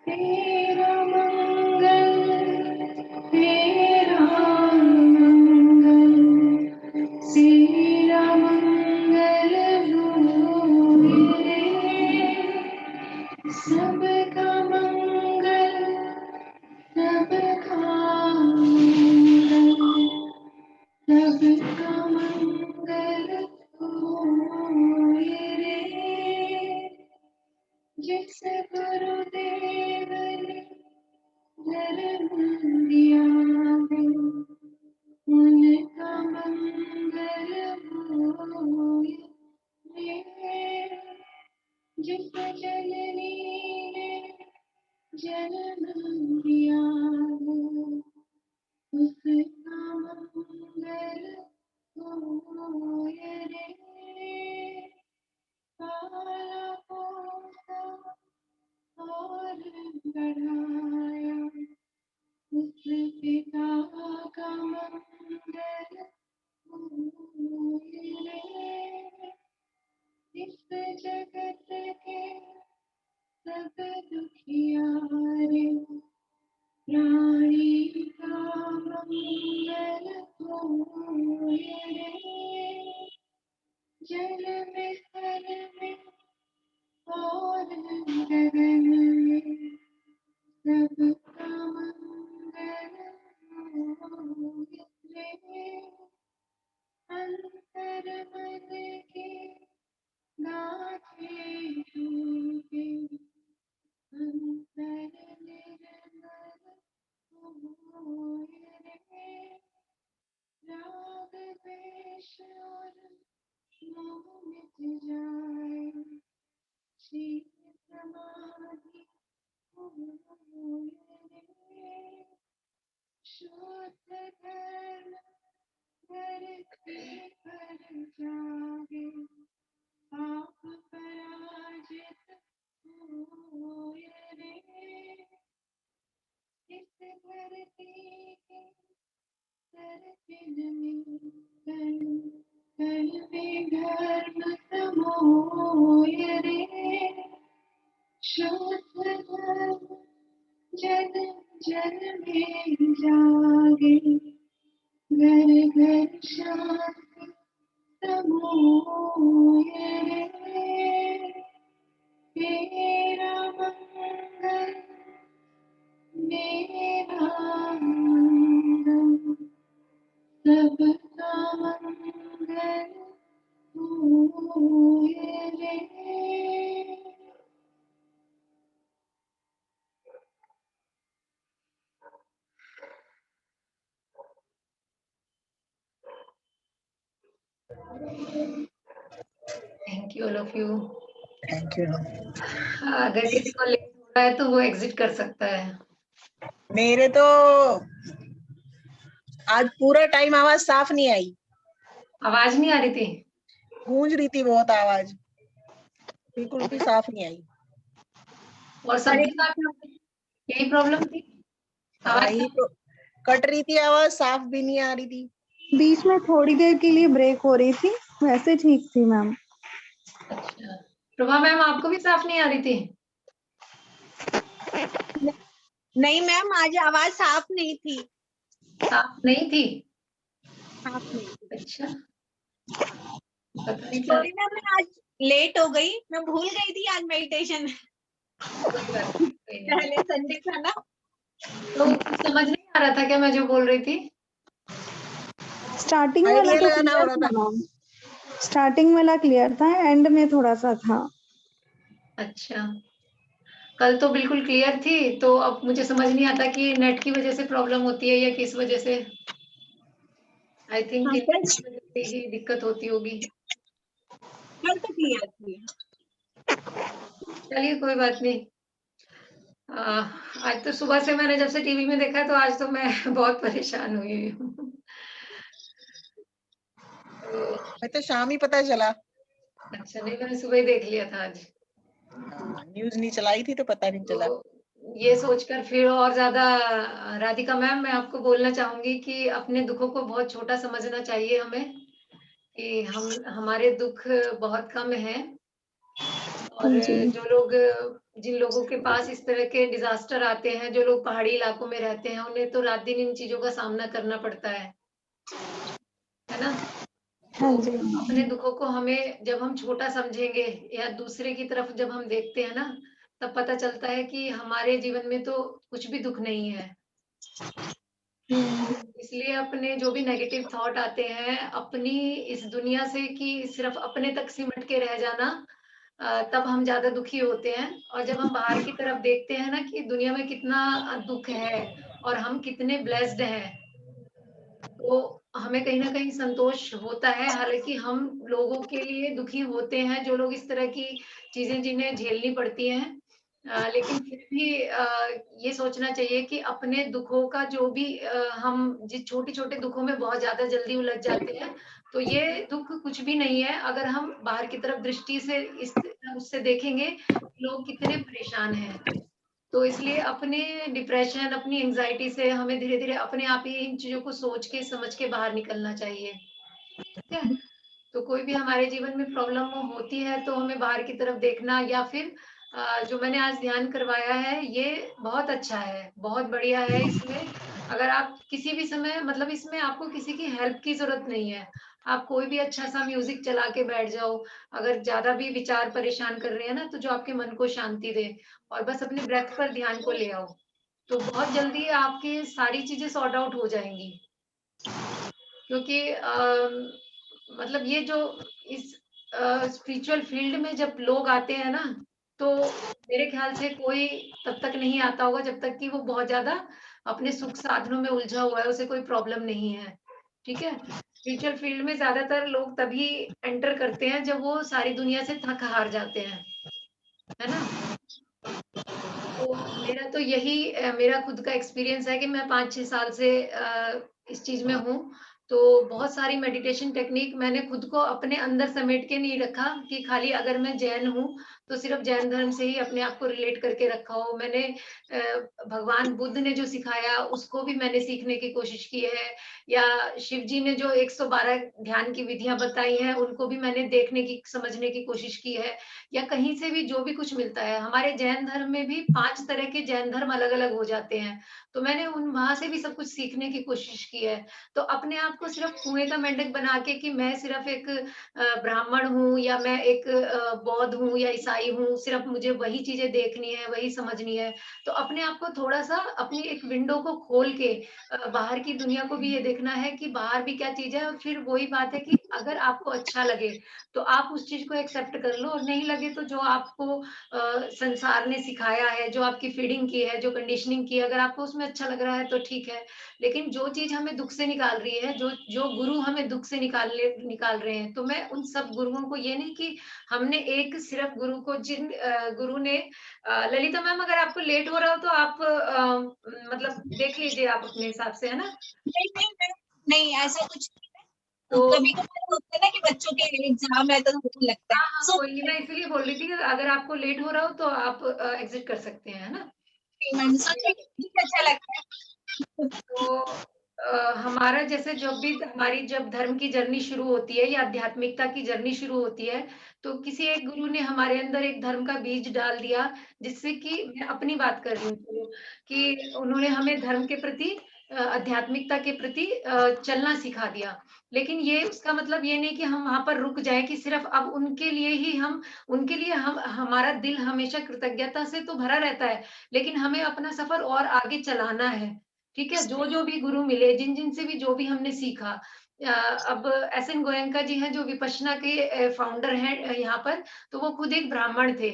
Speaker 1: तेरा मंगल, तेरा मंगल, तेरा मंगल हो रे। सबका मंगल, सबका मंगल, सबका मंगल हो रे। जिस गुरुदेव ने जन्म दिया है उनका मंगल हो रे। जिस जननी ने जन्म दिया है उसका मंगल हो रे। पाला पोसा और बढ़ाया उस पिता का मंगल हो रे। इस जगत के सब दुखियारे प्राणी का मंगल हो रे। जल में थल में और गगन में सबका मंगल हो रे। अंतर मन के गाथे टूटे अंतर निर्मल हो रे। राग द्वेष और मोह मिट जाए शीत समाधि हो रे। शुद्ध धर्म धरती पर जागे पाप पराजित हो रे। इस धरती के सर्पिन में कण कण में धर्म समो रे। शुद्ध धर्म जन जन में जागे घर घर शांति समो रे। तेरा मंगल मेरा मंगल सबका मंगल हो रे। Thank you all of you.
Speaker 2: Thank you.
Speaker 1: अगर किसी को लेट हो रहा है तो वो एग्जिट कर सकता है।
Speaker 2: मेरे तो आज पूरा टाइम आवाज साफ नहीं आई,
Speaker 1: आवाज नहीं आ रही थी,
Speaker 2: गूंज रही थी बहुत आवाज। बिल्कुल भी साफ नहीं आई।
Speaker 1: और सबके साथ यही प्रॉब्लम थी,
Speaker 2: हाँ,
Speaker 1: आवाज
Speaker 2: ये तो कट रही थी आवाज, साफ भी नहीं आ रही थी।
Speaker 3: बीच में थोड़ी देर के लिए ब्रेक हो रही थी, वैसे ठीक थी मैम।
Speaker 1: अच्छा, प्रभा मैम आपको भी साफ नहीं आ रही थी?
Speaker 4: नहीं मैम, आज आवाज साफ नहीं थी।
Speaker 1: साफ नहीं थी?
Speaker 4: साफ नहीं थी।
Speaker 1: अच्छा, पता नहीं चल।
Speaker 4: सॉरी मैम, मैं आज लेट हो गई, मैं भूल गई थी आज मेडिटेशन।
Speaker 1: कोई बात नहीं, कोई नहीं।
Speaker 4: पहले संडे था ना।
Speaker 1: तो कुछ समझ नहीं आ रहा था क्या मैं जो बोल रही थी?
Speaker 3: स्टार्टिंग वाला
Speaker 2: आइडिया
Speaker 3: तो
Speaker 2: लगाना हो
Speaker 3: क्लियर
Speaker 2: रहा
Speaker 3: था
Speaker 2: था।
Speaker 3: मैम, स्टार्टिंग वाला क्लियर था, एंड में थोड़ा सा था।
Speaker 1: अच्छा, कल तो बिल्कुल क्लियर थी, तो अब मुझे समझ नहीं आता कि नेट की वजह से प्रॉब्लम होती है या किस वजह से। आई थिंक
Speaker 4: हाँ,
Speaker 1: नेट की वजह से ही दिक्कत होती होगी।
Speaker 4: कल तो क्लियर थी।
Speaker 1: चलिए कोई बात नहीं। आज तो सुबह से मैंने जब से टीवी में देखा तो आज तो मैं बहुत परेशान हुई हूँ। तो
Speaker 2: मैं तो शाम ही पता चला।
Speaker 1: अच्छा, नहीं मैंने सुबह ही देख लिया था आज।
Speaker 2: न्यूज नहीं चलाई थी तो पता नहीं चला।
Speaker 1: तो ये सोचकर फिर और ज्यादा, राधिका मैम मैं आपको बोलना चाहूंगी कि अपने दुखों को बहुत छोटा समझना चाहिए हमें, कि हमारे दुख बहुत कम हैं। और
Speaker 3: जी।
Speaker 1: जो लोग, जिन लोगों के पास इस तरह के डिजास्टर आते हैं, जो लोग पहाड़ी इलाकों में रहते हैं, उन्हें तो रात दिन इन चीजों का सामना करना पड़ता है ना?
Speaker 3: हाँ
Speaker 1: तो
Speaker 3: जी।
Speaker 1: अपने दुखों को हमें जब हम छोटा समझेंगे या दूसरे की तरफ जब हम देखते हैं ना, तब पता चलता है कि हमारे जीवन में तो कुछ भी दुख नहीं है। इसलिए अपने जो भी नेगेटिव थॉट आते हैं अपनी इस दुनिया से, कि सिर्फ अपने तक सिमट के रह जाना, तब हम ज्यादा दुखी होते हैं। और जब हम बाहर की तरफ देखते हैं ना कि दुनिया में कितना दुख है और हम कितने ब्लेस्ड हैं, तो हमें कहीं ना कहीं संतोष होता है। हालांकि हम लोगों के लिए दुखी होते हैं जो लोग इस तरह की चीजें जिन्हें झेलनी पड़ती हैं, लेकिन फिर भी ये सोचना चाहिए कि अपने दुखों का जो भी, हम जिस छोटे छोटे दुखों में बहुत ज्यादा जल्दी उलझ जाते हैं, तो ये दुख कुछ भी नहीं है अगर हम बाहर की तरफ दृष्टि से इस उससे देखेंगे लोग कितने परेशान हैं। तो इसलिए अपने डिप्रेशन, अपनी एंजाइटी से हमें धीरे धीरे अपने आप ही इन चीजों को सोच के समझ के बाहर निकलना चाहिए। ठीक है? तो कोई भी हमारे जीवन में प्रॉब्लम होती है तो हमें बाहर की तरफ देखना, या फिर जो मैंने आज ध्यान करवाया है ये बहुत अच्छा है, बहुत बढ़िया है। इसमें अगर आप किसी भी समय, मतलब इसमें आपको किसी की हेल्प की जरूरत नहीं है। आप कोई भी अच्छा सा म्यूजिक चला के बैठ जाओ, अगर ज्यादा भी विचार परेशान कर रहे हैं ना, तो जो आपके मन को शांति दे, और बस अपने ब्रेथ पर ध्यान को ले आओ, तो बहुत जल्दी आपकी सारी चीजें सॉर्ट आउट हो जाएंगी। क्योंकि मतलब ये जो इस स्पिरिचुअल फील्ड में जब लोग आते हैं ना, तो मेरे ख्याल से कोई तब तक नहीं आता होगा जब तक कि वो बहुत ज्यादा अपने सुख साधनों में उलझा हुआ है, उसे कोई प्रॉब्लम नहीं है। ठीक है? स्पिरिचुअल फील्ड में ज्यादातर लोग तभी एंटर करते हैं जब वो सारी दुनिया से थक हार जाते हैं, है ना? तो मेरा तो यही मेरा खुद का एक्सपीरियंस है कि मैं 5-6 साल से इस चीज में हूँ। तो बहुत सारी मेडिटेशन टेक्निक मैंने खुद को अपने अंदर समेट के नहीं रखा कि खाली अगर मैं जैन हूँ तो सिर्फ जैन धर्म से ही अपने आप को रिलेट करके रखा हो। मैंने भगवान बुद्ध ने जो सिखाया उसको भी मैंने सीखने की कोशिश की है, या शिव जी ने जो 112 ध्यान की विधियां बताई हैं उनको भी मैंने देखने की, समझने की कोशिश की है। या कहीं से भी जो भी कुछ मिलता है, हमारे जैन धर्म में भी 5 तरह के जैन धर्म अलग अलग हो जाते हैं, तो मैंने उन वहां से भी सब कुछ सीखने की कोशिश की है। तो अपने आप को सिर्फ कुएं का मेंढक बना के कि मैं सिर्फ एक ब्राह्मण हूँ या मैं एक बौद्ध हूँ या ईसाई हूँ, सिर्फ मुझे वही चीजें देखनी है, वही समझनी है, तो अपने आप को थोड़ा सा अपनी एक विंडो को खोल के बाहर की दुनिया को भी ये देखना है कि बाहर भी क्या चीज है। और फिर वही बात है कि अगर आपको अच्छा लगे तो आप उस चीज को एक्सेप्ट कर लो, और नहीं लगे तो जो आपको संसार ने सिखाया है, जो आपकी फीडिंग की है, जो कंडीशनिंग की है, अगर आपको उसमें अच्छा लग रहा है तो ठीक है। लेकिन जो चीज हमें दुख से निकाल रही है, जो जो गुरु हमें दुख से निकाल रहे हैं, तो मैं उन सब गुरुओं को, ये नहीं कि हमने एक सिर्फ गुरु को, जिन गुरु ने ललिता मैम अगर आपको लेट हो रहा हो तो आप मतलब देख लीजिए आप अपने हिसाब से, है ना?
Speaker 4: नहीं नहीं नहीं, नहीं ऐसा कुछ नहीं है।
Speaker 1: तो
Speaker 4: कभी कभी होता है ना कि बच्चों के एग्जाम है तो लगता है
Speaker 1: हाँ, कोई मैं इसीलिए बोल रही थी कि अगर आपको लेट हो रहा हो तो आप एग्जिट कर सकते हैं, है ना?
Speaker 4: अच्छा लगता है।
Speaker 1: तो हमारा जैसे जब धर्म की जर्नी शुरू होती है या आध्यात्मिकता की जर्नी शुरू होती है, तो किसी एक गुरु ने हमारे अंदर एक धर्म का बीज डाल दिया, जिससे कि मैं अपनी बात कर रही हूँ चलो, कि उन्होंने हमें धर्म के प्रति आध्यात्मिकता के प्रति चलना सिखा दिया। लेकिन ये उसका मतलब ये नहीं कि हम वहाँ पर रुक जाएँ कि सिर्फ़ अब उनके लिए हम हमारा दिल हमेशा कृतज्ञता से तो भरा रहता है, लेकिन हमें अपना सफ़र और आगे चलाना है। ठीक है? जो-जो भी गुरु मिले, जिन-जिन से भी जो भी हमने सीखा। अब एसएन गोयनका जी हैं जो विपश्यना के फाउंडर हैं यहाँ पर, तो वो खुद एक ब्राह्मण थे।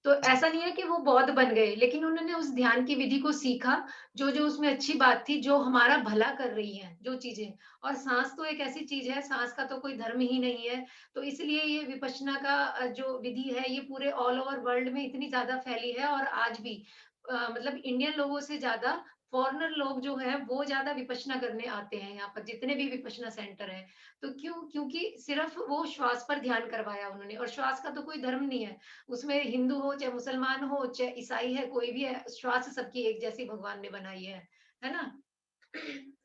Speaker 1: तो ऐसा नहीं है कि वो बौद्ध बन गए, लेकिन उन्होंने उस ध्यान की विधि को सीखा, जो-जो उसमें अच्छी बात थी, जो हमारा भला कर रही है, जो चीज़ें। और साँस तो एक ऐसी चीज़ है, साँस का तो कोई धर्म ही नहीं है, तो इसलिए ये विपश्यना का जो विधि है, ये पूरे ऑल ओवर वर्ल्ड में इतनी ज़्यादा फैली है और आज भी मतलब इंडियन लोगों से ज़्यादा फॉरेनर लोग जो हैं वो ज़्यादा विपश्यना करने आते हैं यहाँ पर, जितने भी विपश्यना सेंटर हैं। तो क्यों? क्योंकि सिर्फ़ वो श्वास पर ध्यान करवाया उन्होंने और श्वास का तो कोई धर्म नहीं है। उसमें हिंदू हो, चाहे मुसलमान हो, चाहे ईसाई है, कोई भी है, श्वास सबकी एक जैसी भगवान ने बनाई है ना?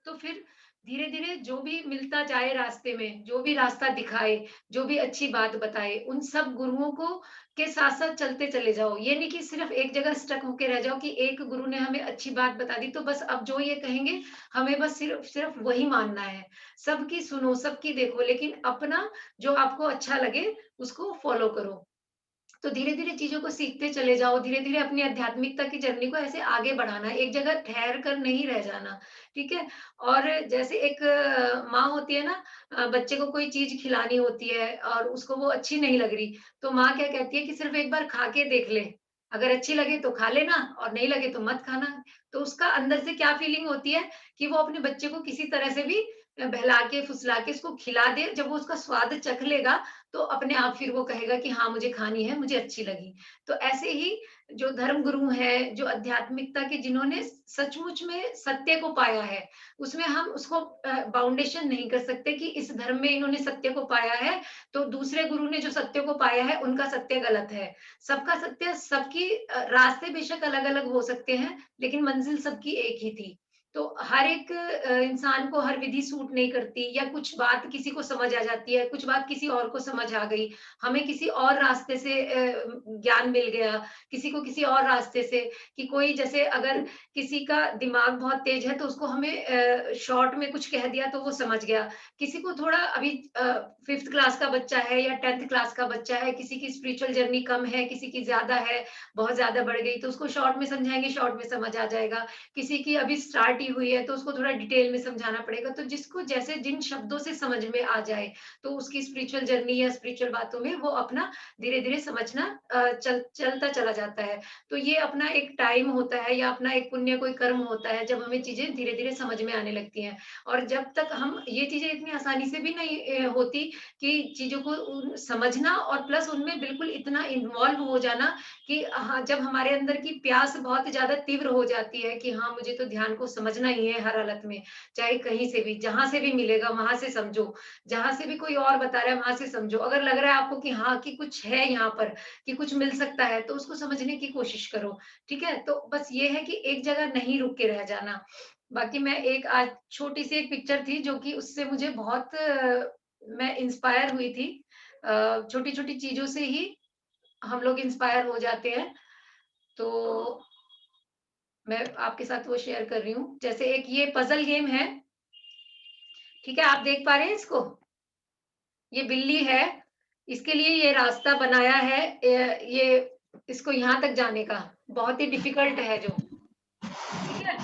Speaker 1: तो फिर धीरे-धीरे जो भी मिलता जाए रास्ते में, जो भी रास्ता दिखाए, जो भी अच्छी बात बताए, उन सब गुरुओं को के साथ-साथ चलते चले जाओ। ये नहीं कि सिर्फ़ एक जगह स्टक होके रह जाओ कि एक गुरु ने हमें अच्छी बात बता दी, तो बस अब जो ये कहेंगे, हमें बस सिर्फ़ सिर्फ़ वही मानना है। सबकी सुनो, सबकी देखो, लेकिन अपना जो आपको अच्छा लगे, उसको फ़ॉलो करो। तो धीरे-धीरे चीज़ों को सीखते चले जाओ, धीरे-धीरे अपनी आध्यात्मिकता की जर्नी को ऐसे आगे बढ़ाना है, एक जगह ठहर कर नहीं रह जाना, ठीक है? और जैसे एक माँ होती है ना बच्चे को कोई चीज़ खिलानी होती है और उसको वो अच्छी नहीं लग रही, तो माँ क्या कहती है कि सिर्फ़ एक बार खा के देख ले, अगर अच्छी लगे तो खा लेना और नहीं लगे तो मत खाना। तो उसका अंदर से क्या फीलिंग होती है कि वो अपने बच्चे को किसी तरह से भी बहला के, फुसला के इसको खिला दे, जब वो उसका स्वाद चख लेगा तो अपने आप फिर वो कहेगा कि हाँ, मुझे खानी है, मुझे अच्छी लगी। तो ऐसे ही जो धर्म गुरु हैं, जो आध्यात्मिकता के जिन्होंने सचमुच में सत्य को पाया है, उसमें हम उसको बाउंडेशन नहीं कर सकते कि इस धर्म में इन्होंने सत्य को पाया है, तो दूसरे गुरु ने जो सत्य को पाया है, उनका सत्य गलत है। सबका सत्य सबकी रास्ते बेशक अलग-अलग हो सकते हैं, लेकिन मंज़िल सबकी एक ही थी। तो हर एक इंसान को हर विधि सूट नहीं करती या कुछ बात किसी को समझ आ जाती है, कुछ बात किसी और को समझ आ गई। हमें किसी और रास्ते से ज्ञान मिल गया, किसी को किसी और रास्ते से कि कोई जैसे अगर किसी का दिमाग बहुत तेज है तो उसको हमें शॉर्ट में कुछ कह दिया तो वो समझ गया। किसी को थोड़ा अभी 5th क्लास का बच्चा है या 10th क्लास का बच्चा है, किसी की स्पिरिचुअल जर्नी कम है, किसी की ज़्यादा है, बहुत ज़्यादा बढ़ गई तो उसको शॉर्ट में समझाएँगे, शॉर्ट में समझ आ जाएगा। किसी की अभी स्टार्ट ही हुई है तो उसको थोड़ा डिटेल में समझाना पड़ेगा। तो जिसको जैसे जिन शब्दों से समझ में आ जाए, तो उसकी स्पिरिचुअल जर्नी या स्पिरिचुअल बातों में वो अपना धीरे-धीरे समझना चलता चला जाता है। तो ये अपना एक टाइम होता है या अपना एक पुण्य कोई कर्म होता है, जब हमें चीज़ें धीरे-धीरे समझ में आने लगती हैं। और जब तक हम ये चीज़ें इतनी आसानी से भी नहीं होती कि चीज़ों को समझना और प्लस उनमें बिल्कुल इतना इन्वॉल्व हो जाना कि हाँ, जब हमारे अंदर की प्यास बहुत ज़्यादा तीव्र हो जाती है कि हाँ, मुझे तो ध्यान को समझना ही है हर हालत में, चाहे कहीं से भी, जहाँ से भी मिलेगा वहाँ से समझो, जहाँ से भी कोई और बता रहा है वहाँ से समझो। अगर लग रहा है आपको कि हाँ, कि कुछ है यहाँ पर, कि कुछ मिल सकता है, तो उसको समझने की कोशिश करो, ठीक है? तो बस ये है कि एक जगह नहीं रुक के रह जाना। बाकी मैं एक आज छोटी-सी एक पिक्चर थी जो कि उससे मुझे बहुत मैं इंस्पायर हुई थी। छोटी-छोटी चीज़ों से ही हम लोग इंस्पायर हो जाते हैं। तो मैं आपके साथ वो शेयर कर रही हूँ। जैसे एक ये पज़ल गेम है, ठीक है? आप देख पा रहे हैं इसको? ये बिल्ली है, इसके लिए ये रास्ता बनाया है ये इसको यहाँ तक जाने का, बहुत ही डिफ़िकल्ट है जो, ठीक है?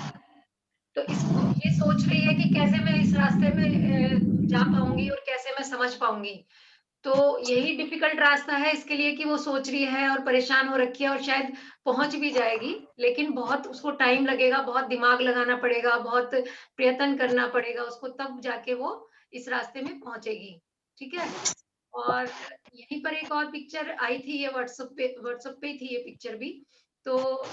Speaker 1: तो इसको ये सोच रही है कि कैसे मैं इस रास्ते में जा पाऊँगी और कैसे मैं समझ पाऊँगी। तो यही डिफ़िकल्ट रास्ता है इसके लिए कि वो सोच रही है और परेशान हो रखी है और शायद पहुँच भी जाएगी, लेकिन बहुत उसको टाइम लगेगा, बहुत दिमाग लगाना पड़ेगा, बहुत प्रयत्न करना पड़ेगा उसको तब जाके वो इस रास्ते में पहुँचेगी, ठीक है? और यहीं पर एक और पिक्चर आई थी ये व्हाट्सएप पे ही थी ये पिक्चर भी। तो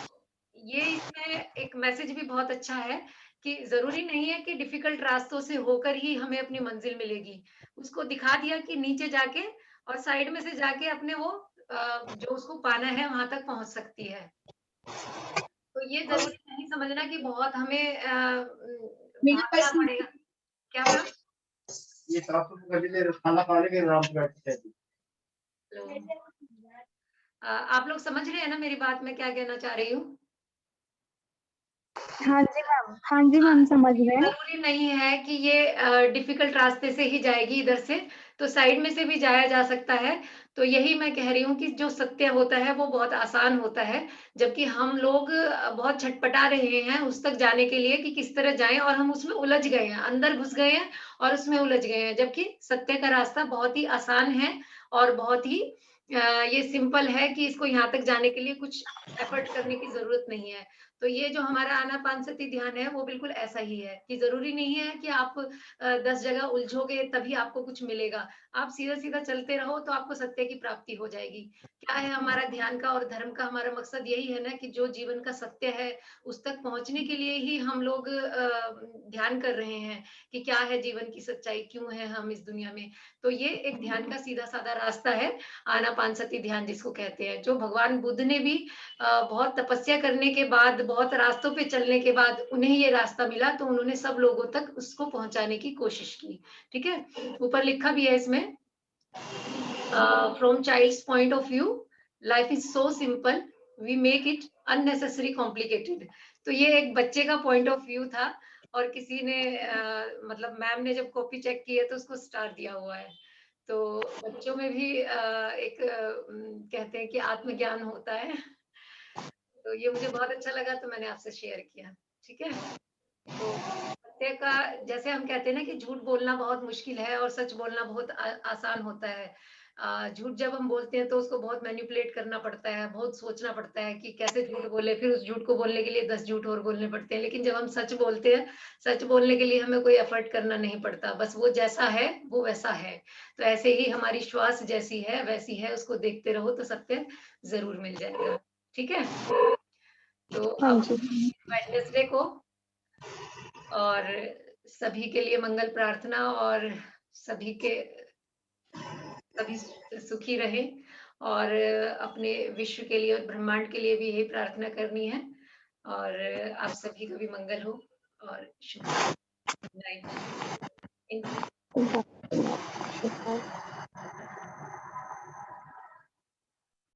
Speaker 1: ये इसमें एक मैसेज भी बहुत अच्छा है कि जरूरी नहीं है कि डिफिकल्ट रास्तों से होकर ही हमें अपनी मंजिल मिलेगी। उसको दिखा दिया कि नीचे जाके और साइड में से जाके अपने वो जो उसको पाना है वहां तक पहुंच सकती है। तो ये जरूरी नहीं समझना कि बहुत हमें भागना पड़ेगा। क्या मैम?
Speaker 5: ये साफ सुथरा कर लीजिए, खाना खाने के आराम से बैठ के।
Speaker 1: हेलो, आप लोग समझ रहे हैं ना मेरी बात, मैं क्या कहना चाह रही हूँ?
Speaker 3: हाँ जी मैम, हाँ जी मैम, समझ रहे हैं।
Speaker 1: जरूरी नहीं है कि ये डिफिकल्ट रास्ते से ही जाएगी इधर से, तो साइड में से भी जाया जा सकता है। तो यही मैं कह रही हूँ कि जो सत्य होता है वो बहुत आसान होता है, जबकि हम लोग बहुत छटपटा रहे हैं उस तक जाने के लिए कि किस तरह जाएं, और हम उसमें उलझ गए हैं, अंदर घुस गए हैं और उसमें उलझ गए हैं। जबकि सत्य का रास्ता बहुत ही आसान है और बहुत ही ये सिंपल है कि इसको यहाँ तक जाने के लिए कुछ एफर्ट करने की जरूरत नहीं है। तो ये जो हमारा आनापानसती ध्यान है वो बिल्कुल ऐसा ही है कि जरूरी नहीं है कि आप 10 जगह उलझोगे तभी आपको कुछ मिलेगा। आप सीधा सीधा चलते रहो तो आपको सत्य की प्राप्ति हो जाएगी। क्या है हमारा ध्यान का और धर्म का हमारा मकसद यही है ना कि जो जीवन का सत्य है उस तक पहुंचने के लिए ही हम लोग ध्यान कर रहे हैं कि क्या है जीवन की सच्चाई, क्यों है हम इस दुनिया में। तो ये एक ध्यान का सीधा साधा रास्ता है, आनापानसती ध्यान जिसको कहते हैं, जो भगवान बुद्ध ने भी बहुत तपस्या करने के बाद, बहुत रास्तों पे चलने के बाद उन्हें ये रास्ता मिला, तो उन्होंने सब लोगों तक उसको पहुंचाने की कोशिश की। ठीक है, ऊपर लिखा भी है इसमें, from child's point of view life is so simple, we make it unnecessary complicated. तो ये एक बच्चे का पॉइंट ऑफ व्यू था, और किसी ने मतलब मैम ने जब कॉपी चेक की है तो उसको स्टार दिया हुआ है। तो बच्चों में भी एक कहते हैं कि आत्मज्ञान होता है। तो ये मुझे बहुत अच्छा लगा तो मैंने आपसे शेयर किया। ठीक है, तो सत्य का, जैसे हम कहते हैं ना कि झूठ बोलना बहुत मुश्किल है और सच बोलना बहुत आसान होता है। झूठ जब हम बोलते हैं तो उसको बहुत मैनिपुलेट करना पड़ता है, बहुत सोचना पड़ता है कि कैसे झूठ बोले, फिर उस झूठ को बोलने के लिए 10 झूठ और बोलने पड़ते हैं। लेकिन जब हम सच बोलते हैं, सच बोलने के लिए हमें कोई एफर्ट करना नहीं पड़ता, बस वो जैसा है वो वैसा है। तो ऐसे ही हमारी श्वास जैसी है वैसी है, उसको देखते रहो तो सत्य जरूर मिल जाएगा। ठीक है, तो
Speaker 3: हाँ
Speaker 1: अब
Speaker 3: जी।
Speaker 1: वेडनेसडे को, और सभी के लिए मंगल प्रार्थना, और सभी के सभी सुखी रहे, और अपने विश्व के लिए और ब्रह्मांड के लिए भी यही प्रार्थना करनी है। और आप सभी का भी मंगल हो और शुभ नाइट।